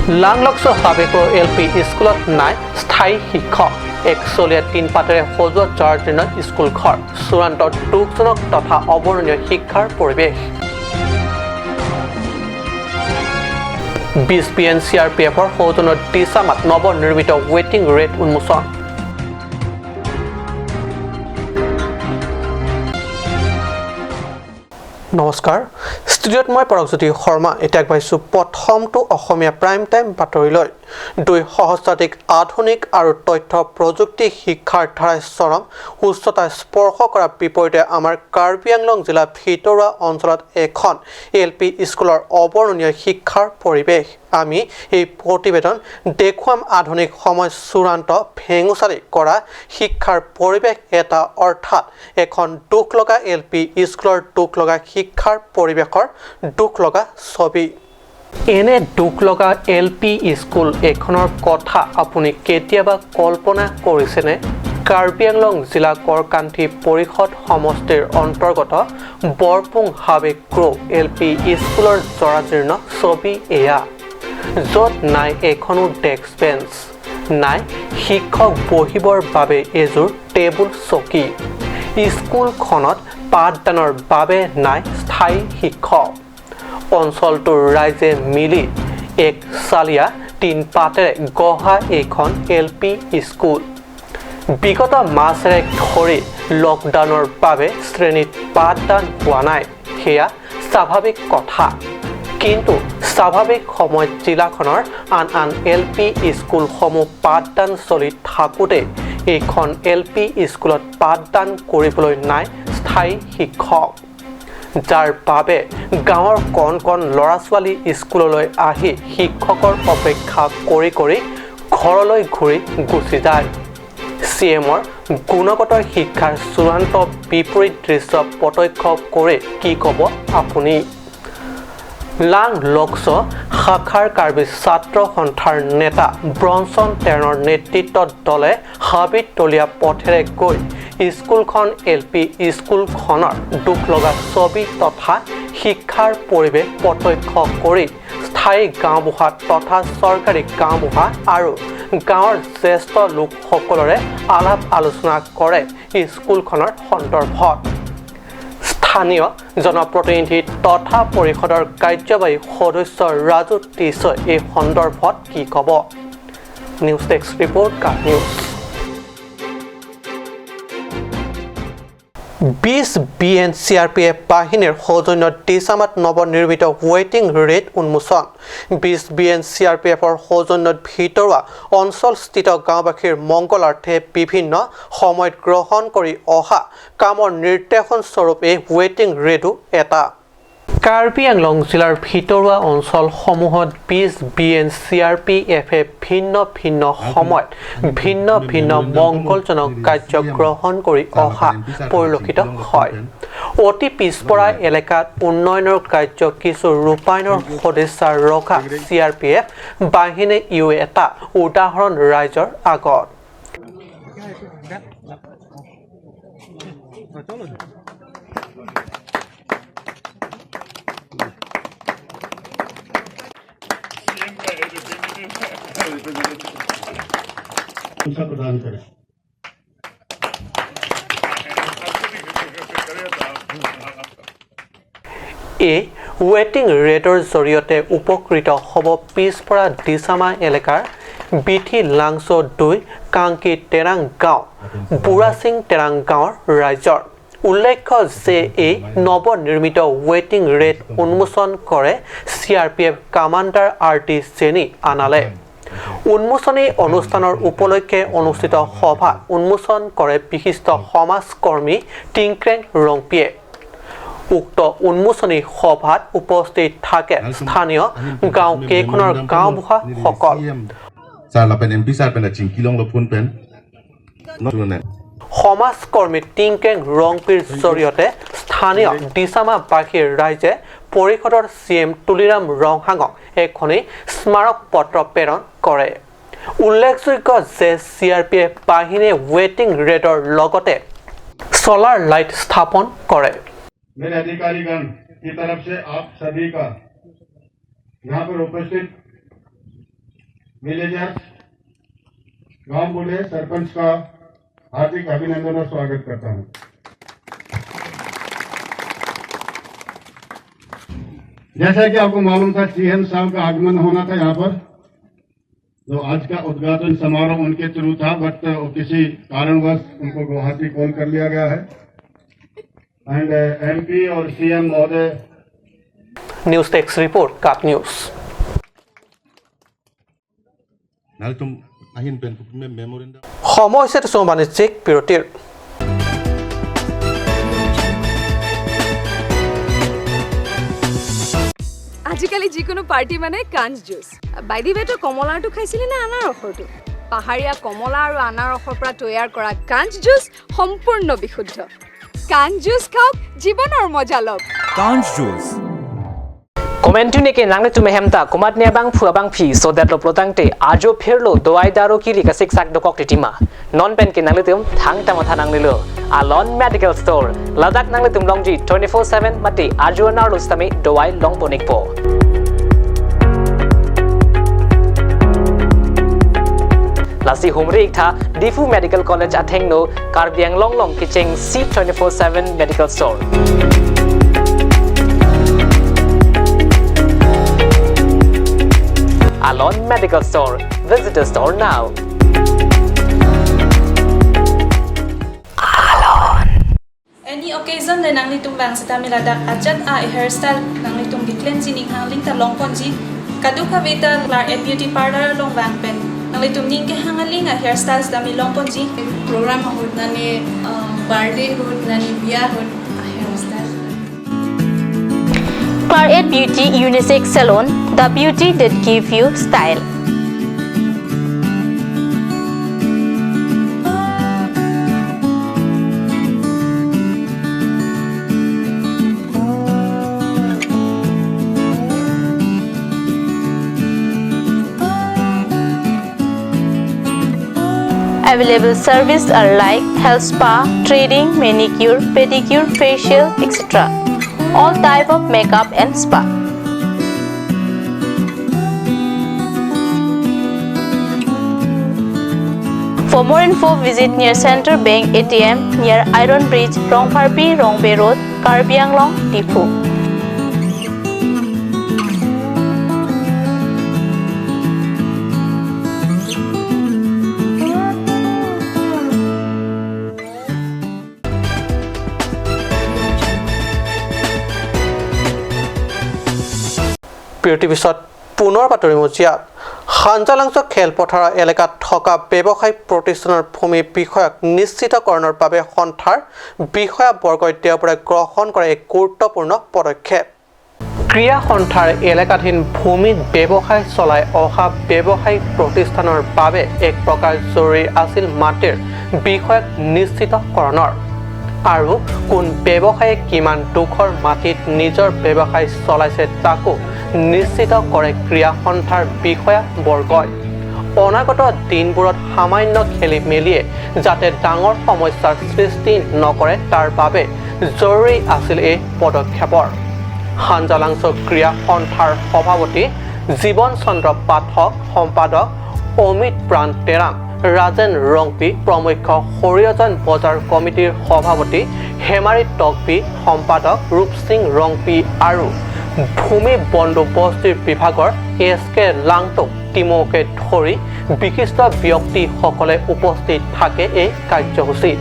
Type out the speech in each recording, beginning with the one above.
লাংলক্স হাবেকৰ LP স্কুলত নাই স্থায়ী শিক্ষক 103 পাতেৰে সজোৱা 4 দিনৰ স্কুল ঘৰ চূড়ান্ত দুখজনক তথা অবৰ্ণনীয় শিক্ষাৰ পৰিৱেশ BSPN CRPFৰ সৌজন্যত দিছামাত নৱনিৰ্মিত ৱেটিং ৰেট উন্মোচন নমস্কাৰ ষ্টুডিঅ'ত মই পৰকজ্যোতি শৰ্মা এতিয়া পাইছো প্ৰথমটো অসমীয়া প্ৰাইম টাইম বাতৰিলৈ দুই সহস্ৰাধিক আধুনিক আৰু তথ্য প্ৰযুক্তি শিক্ষাৰ ধাৰাই চৰম উচ্চতা স্পৰ্শ কৰাৰ বিপৰীতে আমাৰ কাৰ্বি আংলং জিলা ভিতৰুৱা অঞ্চলত এখন LP স্কুলৰ অবৰ্ণনীয় শিক্ষাৰ পৰিৱেশ আমি এই প্ৰতিবেদন দেখুৱাম আধুনিক সময় চূড়ান্ত ভেঙুচালি কৰা শিক্ষাৰ পৰিৱেশ এটা অৰ্থাৎ এখন দুখ লগা LP স্কুলৰ দুখ লগা শিক্ষাৰ পৰিৱেশৰ দুখ লগা ছবি এনে দুখ লগা LP স্কুল এখনৰ কথা আপুনি কেতিয়াবা কল্পনা কৰিছেনে কাৰ্বি আংলং জিলা কৰকান্থি পৰিষদ সমষ্টিৰ অন্তৰ্গত বৰপুং হাবেগ্ৰ LP স্কুলৰ জৰাজীৰ্ণ ছবি এয়া য'ত নাই এখনো ডেস্ক বেঞ্চ নাই শিক্ষক বহিবৰ বাবে এযোৰ টেবুল চকী স্কুলখনত পাঠদানৰ বাবে নাই স্থায়ী শিক্ষক অঞ্চলটোৰ ৰাইজে মিলি এক চালিয়া 3 পাতেৰে গঢ়া এখন LP স্কুল বিগত মাছেৰে ধৰি লকডাউনৰ বাবে শ্ৰেণীত পাঠদান হোৱা নাই সেয়া স্বাভাৱিক কথা কিন্তু স্বাভাৱিক সময়ত জিলাখনৰ আন LP স্কুলসমূহ পাঠদান চলি থাকোঁতে এইখন LP স্কুলত পাঠদান কৰিবলৈ নাই স্থায়ী শিক্ষক যাৰ বাবে গাঁৱৰ কণ কণ ল'ৰা ছোৱালী স্কুললৈ আহি শিক্ষকৰ অপেক্ষা কৰি ঘৰলৈ ঘূৰি গুচি যায় CMৰ গুণগত শিক্ষাৰ চূড়ান্ত বিপৰীত দৃশ্য প্ৰত্যক্ষ কৰি কি ক'ব আপুনি লাংলক্স শাখাৰ কাৰ্বি ছাত্ৰ সন্থাৰ নেতা ব্ৰনছন টেনৰ নেতৃত্বত দলে হাবিতলীয়া পথেৰে গৈ স্কুলখন LP স্কুলখনৰ দুখ লগা ছবি তথা শিক্ষাৰ পৰিৱেশ প্ৰত্যক্ষ কৰি স্থায়ী গাঁওবুঢ়া তথা চৰকাৰী গাঁওবুঢ়া আৰু গাঁৱৰ জ্যেষ্ঠ লোকসকলৰে আলাপ আলোচনা কৰে স্কুলখনৰ সন্দৰ্ভত স্থানীয় জনপ্ৰতিনিধি তথা পৰিষদৰ কাৰ্যবাহী সদস্য ৰাজু টিছই এই সন্দৰ্ভত কি ক'ব নিউজ ডেস্ক ৰিপৰ্ট কাট নিউজ BSPN CRPF বাহিনীৰ সৌজন্যত দিছামাত নৱনিৰ্মিত ৱেটিং ৰেট উন্মোচন BSPN CRPFৰ সৌজন্যত ভিতৰুৱা অঞ্চলস্থিত গাঁওবাসীৰ মংগলাৰ্থে বিভিন্ন সময়ত গ্ৰহণ কৰি অহা কামৰ নিৰ্দেশন স্বৰূপ এই ৱেটিং ৰেটো এটা কাৰ্বি আংলং জিলাৰ ভিতৰুৱা অঞ্চলসমূহত BSPN CRPFে ভিন্ন সময়ত ভিন্ন মংগলজনক কাৰ্য গ্ৰহণ কৰি অহা পৰিলক্ষিত হয় অতি পিছপৰা এলেকাত উন্নয়নৰ কাৰ্য কিছু ৰূপায়ণৰ সদিচ্ছা ৰখা CRPF বাহিনী এটা উদাহৰণ ৰাইজৰ আগত प्रदान करें এই ৱেটিং ৰেটৰ জৰিয়তে উপকৃত হ'ব পিছপৰা দিছামা এলেকাৰ বিথি লাংছ 2 কাংকি টেৰাং গাঁও বুঢ়াচিং টেৰাং গাঁৱৰ ৰাইজৰ উল্লেখ্য যে এই নৱনিৰ্মিত ৱেটিং ৰেট উন্মোচন কৰে CRPF কামাণ্ডাৰ RT চেনি আনালে উন্মোচনী অনুষ্ঠানৰ উপলক্ষে অনুষ্ঠিত সভা উন্মোচন কৰে বিশিষ্ট সমাজকৰ্মী টিংক্ৰেং ৰংপিয়ে উক্ত উন্মোচনী সভাত উপস্থিত থাকে স্থানীয় গাঁও কেইখনৰ গাঁওবুঢ়া সকল সমাজকৰ্মী টিংক্ৰেং ৰংপিৰ জৰিয়তে স্থানীয় দিছামাবাসীৰ ৰাইজে পৰিষদৰ CM তুলিৰাম ৰংহাঙক এখনি স্মাৰক পত্ৰ প্ৰেৰণ কৰে উল্লেখযোগ্য যে CRPF বাহিনীয়ে ৱেটিং ৰেটৰ লগতে সোলাৰ লাইট স্থাপন কৰে मेरे अधिकारीगण की तरफ से आप सभी का यहाँ पर उपस्थित विलेजर्स, गांव बूढ़े सरपंच का हार्दिक अभिनंदन और स्वागत करता हूं। जैसा कि आपको मालूम था सीएम साहब का आगमन होना था यहाँ पर, तो आज का उद्घाटन समारोह उनके थ्रू था, बट किसी कारणवश उनको गुवाहाटी कॉल कर लिया गया है। एंड एमपी और सीएम महोदय। न्यूज टेक्स रिपोर्ट काट न्यूज। সময় হৈছে কিছু বাণিজ্যিক বিৰতিৰ। আজিকালি যিকোনো পাৰ্টি মানে কাঞ্চ জুচ। বাইদি বেটো কমলাটো খাইছিলি না আনাৰসৰটো? পাহাৰীয়া কমলা আৰু আনাৰসৰ পৰা তৈয়াৰ কৰা কাঞ্চ জুচ সম্পূৰ্ণ বিশুদ্ধ। কাঞ্চ জুচ খাওক, জীৱনৰ মজা লওক। কাঞ্চ juice Komentu ke nang tu mehemta komat ne bang phua bang phi so that lo protangte ajo phirlo doai daro ki lika sik sak dokok titima non pen ke nang tum thang ta matha nang lilo alon medical store ladak nang tum longji 24/7 mate ajo nar lo stame doai long bonik po lasi humre ikha difu medical college athengno karbiang long kicheng C24/7 medical store Alon Medical Store. Visit the store now. Alon. Any occasion le nang litung bang sa tamiladak ajat a hairstyle nang litung giklen sining hangling ta long ponji kaduka vita Clark at Beauty Parlor long bang pen nang litung ning ke hangaling a hairstyles ta mi long ponji program hod nani birthday hod nani biya hod hairstyle Clark at Beauty Unisex Salon, the beauty that gives you style. Available services are like health spa, threading, manicure, pedicure, facial, etc. All type of makeup and spa. For more info, visit near Central Bank ATM near Iron Bridge, Rongparpi, Rongbay Road, Karbi Anglong, Tipu. বিৰতিৰ পিছত পুনৰ বাতৰি মজিয়াত হাঞ্জালাংচ খেলপথাৰৰ এলেকাত থকা ব্যৱসায়িক প্ৰতিষ্ঠানৰ ভূমি বিষয়ক নিশ্চিতকৰণৰ বাবে সন্থাৰ বিষয়াবৰ্গই দেওবাৰে গ্ৰহণ কৰা এক গুৰুত্বপূৰ্ণ পদক্ষেপ। ক্ৰীড়া সন্থাৰ এলেকাধীন ভূমিত ব্যৱসায় চলাই অহা ব্যৱসায়িক প্ৰতিষ্ঠানৰ বাবে এক প্ৰকাৰ জৰুৰী আছিল মাটিৰ বিষয়ক নিশ্চিতকৰণৰ আৰু কোন ব্যৱসায়ী কিমান দুখৰ মাটিত নিজৰ ব্যৱসায় চলাইছে তাকো নিশ্চিত কৰে ক্ৰীড়া সন্থাৰ বিষয়াবৰ্গই। অনাগত দিনবোৰত সামান্য খেলি মেলিয়ে যাতে ডাঙৰ সমস্যাৰ সৃষ্টি নকৰে তাৰ বাবে জৰুৰী আছিল এই পদক্ষেপৰ। হাঞ্জালাংচ ক্ৰীড়া সন্থাৰ সভাপতি জীৱন চন্দ্ৰ পাঠক, সম্পাদক অমিত প্ৰাণ টেৰাং, ৰাজেন ৰংপি প্ৰমুখ, সৰিয়জন বজাৰ কমিটিৰ সভাপতি হেমাৰী টকপি, সম্পাদক ৰূপ সিং ৰংপি আৰু ভূমি বন্দোবস্তিৰ বিভাগৰ SK লাংটক টিমকে ধৰি বিশিষ্ট ব্যক্তিসকলে উপস্থিত থাকে এই কাৰ্যসূচীত।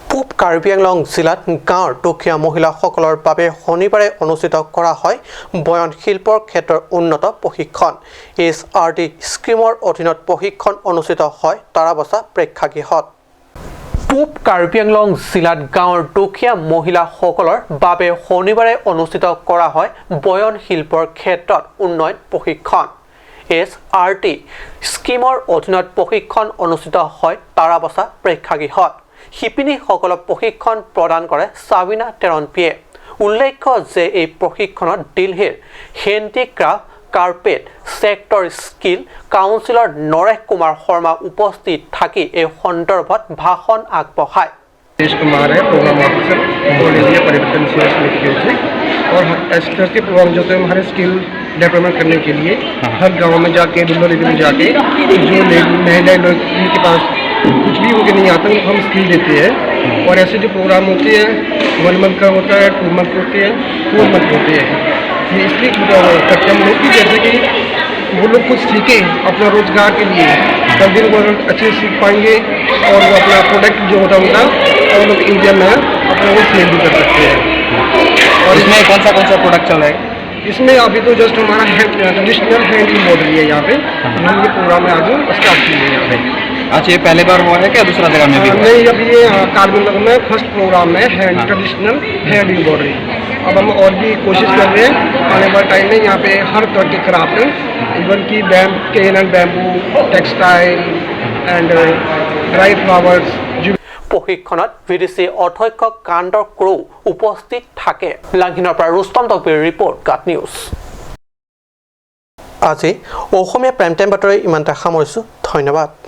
পূব কাৰ্বি আংলং জিলাত গাঁৱৰ দুখীয়া মহিলাসকলৰ বাবে শনিবাৰে অনুষ্ঠিত কৰা হয় বয়ন শিল্পৰ ক্ষেত্ৰৰ উন্নত প্ৰশিক্ষণ। SRD স্কিমৰ অধীনত প্ৰশিক্ষণ অনুষ্ঠিত হয় তাৰাবছা প্ৰেক্ষাগৃহত। পূব কাৰ্বি আংলং জিলাত গাঁৱৰ দুখীয়া মহিলাসকলৰ বাবে শনিবাৰে অনুষ্ঠিত কৰা হয় বয়ন শিল্পৰ ক্ষেত্ৰত উন্নয়ন প্ৰশিক্ষণ। SRD স্কিমৰ অধীনত প্ৰশিক্ষণ অনুষ্ঠিত হয় তাৰাবছা প্ৰেক্ষাগৃহত। শিপিনীসকলক প্ৰশিক্ষণ প্ৰদান কৰে সাবিনা টেৰনপিয়ে। উল্লেখ্য যে এই প্ৰশিক্ষণত দিল্লীৰ হেণ্ডিক্ৰাফ্ট কাৰ্পেট সেক্টৰ স্কিল কাউন্সিলৰ নৰেশ কুমাৰ শৰ্মা উপস্থিত থাকি এই সন্দৰ্ভত ভাষণ আগবঢ়ায়। देश कुमार है प्रोग्राम ऑफिसर और एरिया परिवर्तन और SRD प्रोग्राम जो है हमारे स्किल डेवलपमेंट करने के लिए हर गांव में जाके रूरल एरिया में जाके जो महिलाएं लोग जिनके पास कुछ भी उनके नहीं आता उनको हम स्किल देते हैं और ऐसे जो प्रोग्राम होते हैं 1 मंथ का होता है 2 मंथ होते हैं 4 मंथ होते हैं ये इसलिए करते हम लोग कि जैसे कि वो लोग कुछ सीखें अपना रोजगार के लिए तब भी वो अच्छे सीख पाएंगे और वो अपना प्रोडक्ट जो होता है उनका और लोग इंडिया में अपना वो सेल भी कर सकते हैं और इसमें कौन सा प्रोडक्ट चल रहा है इसमें अभी तो जस्ट हमारा ट्रेडिशनल हैंड एम्ब्रॉयडरी है यहाँ पे हम ये प्रोग्राम में आज स्टार्ट किए हैं यहाँ पे अच्छा ये पहले बार हुआ है क्या दूसरा जगह में भी नहीं अभी ये कार्बन नगर में फर्स्ट प्रोग्राम है हैंड ट्रेडिशनल हैंड एम्ब्रॉयडरी अब हम और भी कोशिश कर रहे हैं आने वाले टाइम में यहाँ पे हर तरह के क्राफ्ट इवन की cane and bamboo textile and dry flowers প্ৰশিক্ষণত ভিডিচি অধ্যক্ষ কান্দৰ ক্ৰু উপস্থিত থাকে লাংহিনৰ পৰা ৰুস্তম তকবীৰ ৰিপৰ্ট কাট নিউজ আজি অসমীয়া প্ৰাইম টাইম বাতৰি ইমানতে সামৰিছোঁ ধন্যবাদ